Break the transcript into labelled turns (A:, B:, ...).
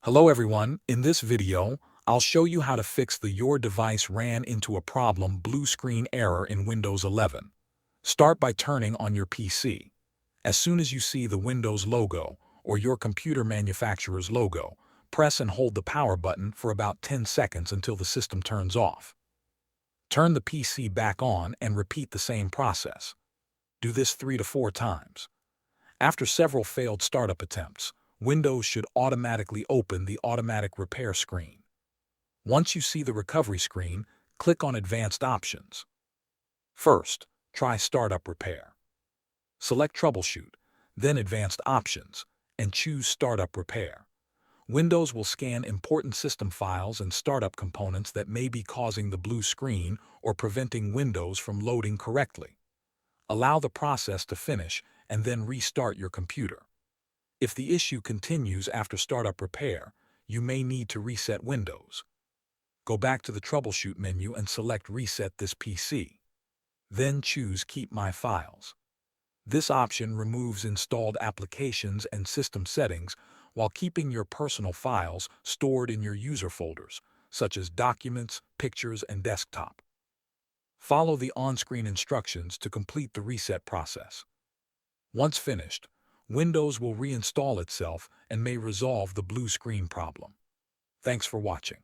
A: Hello everyone, in this video, I'll show you how to fix the Your Device Ran into a Problem blue screen error in Windows 11. Start by turning on your PC. As soon as you see the Windows logo or your computer manufacturer's logo, press and hold the power button for about 10 seconds until the system turns off. Turn the PC back on and repeat the same process. Do this 3 to 4 times. After several failed startup attempts, Windows should automatically open the automatic repair screen. Once you see the recovery screen, click on Advanced Options. First, try Startup Repair. Select Troubleshoot, then Advanced Options, and choose Startup Repair. Windows will scan important system files and startup components that may be causing the blue screen or preventing Windows from loading correctly. Allow the process to finish and then restart your computer. If the issue continues after startup repair, you may need to reset Windows. Go back to the Troubleshoot menu and select Reset this PC. Then choose Keep My Files. This option removes installed applications and system settings while keeping your personal files stored in your user folders, such as Documents, Pictures, and Desktop. Follow the on-screen instructions to complete the reset process. Once finished, Windows will reinstall itself and may resolve the blue screen problem. Thanks for watching.